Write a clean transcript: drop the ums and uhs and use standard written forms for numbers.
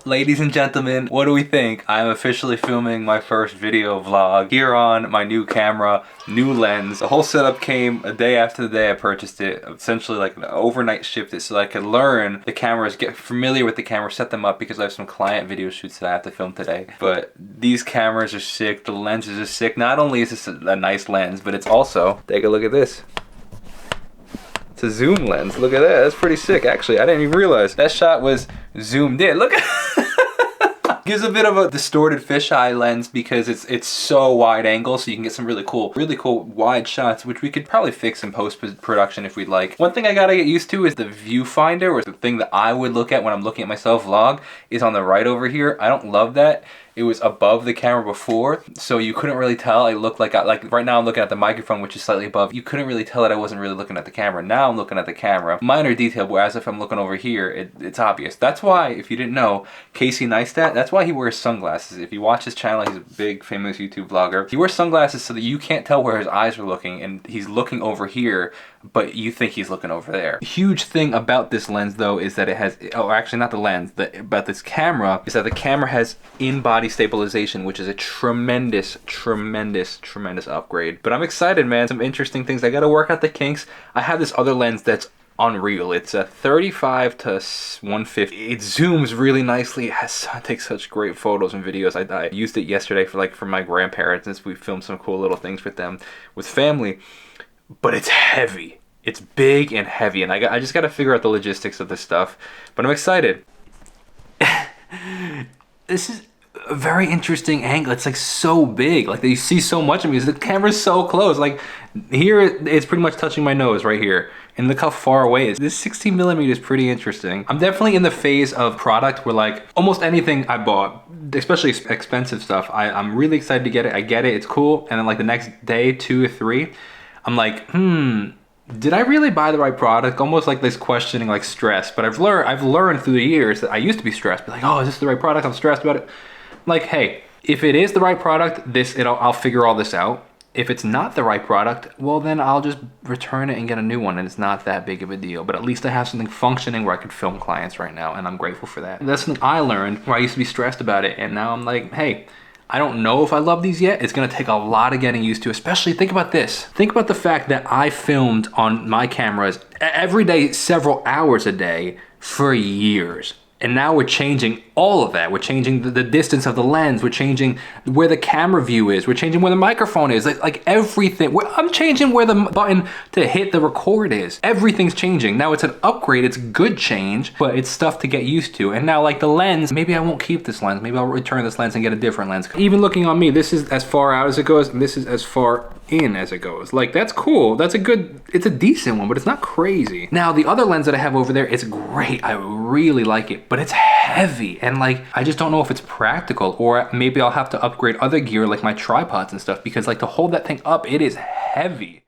Ladies and gentlemen, what do we think? I'm officially filming my first video vlog here on my new camera, new lens. The whole setup came a day after the day I purchased it. Essentially like overnight shipped it so I could learn the cameras, get familiar with the camera, set them up because I have some client video shoots that I have to film today. But these cameras are sick, the lenses are sick. Not only is this a nice lens, but it's also, take a look at this. It's a zoom lens. Look at that. That's pretty sick. Actually, I didn't even realize that shot was zoomed in. Look at gives a bit of a distorted fisheye lens because it's so wide angle, so you can get some really cool wide shots, which we could probably fix in post-production if we'd like. One thing I gotta get used to is the viewfinder, or the thing that I would look at when I'm looking at myself vlog, is on the right over here. I don't love that. It was above the camera before, so you couldn't really tell. I looked like right now I'm looking at the microphone, which is slightly above. You couldn't really tell that I wasn't really looking at the camera. Now I'm looking at the camera. Minor detail, whereas if I'm looking over here, it's obvious. That's why, if you didn't know, Casey Neistat, that's why he wears sunglasses. If you watch his channel, he's a big, famous YouTube vlogger. He wears sunglasses so that you can't tell where his eyes are looking, and he's looking over here, but you think he's looking over there. Huge thing about this lens though is that it has, oh actually not the lens, but this camera, is that the camera has in-body stabilization, which is a tremendous upgrade. But I'm excited, man. Some interesting things. I gotta work out the kinks. I have this other lens that's unreal. It's a 35 to 150. It zooms really nicely. It takes such great photos and videos. I used it yesterday for my grandparents, since we filmed some cool little things with them, with family. But it's heavy. It's big and heavy, and I just gotta figure out the logistics of this stuff. But I'm excited. This is a very interesting angle. It's like so big, like you see so much of me. The camera's so close. Like here, it's pretty much touching my nose right here. And look how far away it is. This 16mm is pretty interesting. I'm definitely in the phase of product where like almost anything I bought, especially expensive stuff, I'm really excited to get it. I get it, it's cool. And then like the next day, 2 or 3, I'm like, did I really buy the right product? Almost like this questioning, like stress. But I've learned through the years that I used to be stressed. Be like, oh, is this the right product? I'm stressed about it. Like, hey, if it is the right product, I'll figure all this out. If it's not the right product, well then I'll just return it and get a new one, and it's not that big of a deal. But at least I have something functioning where I can film clients right now, and I'm grateful for that. That's something I learned where I used to be stressed about it, and now I'm like, hey, I don't know if I love these yet. It's gonna take a lot of getting used to, especially think about this. Think about the fact that I filmed on my cameras every day, several hours a day for years. And now we're changing all of that. We're changing the distance of the lens. We're changing where the camera view is. We're changing where the microphone is. Like everything. I'm changing where the button to hit the record is. Everything's changing. Now it's an upgrade. It's good change, but it's stuff to get used to. And now like the lens, maybe I won't keep this lens. Maybe I'll return this lens and get a different lens. Even looking on me, this is as far out as it goes, and this is as far in as it goes. Like that's cool. That's it's a decent one, but it's not crazy. Now the other lens that I have over there, it's great. I really like it, but it's heavy, and like I just don't know if it's practical, or maybe I'll have to upgrade other gear like my tripods and stuff, because like to hold that thing up, it is heavy.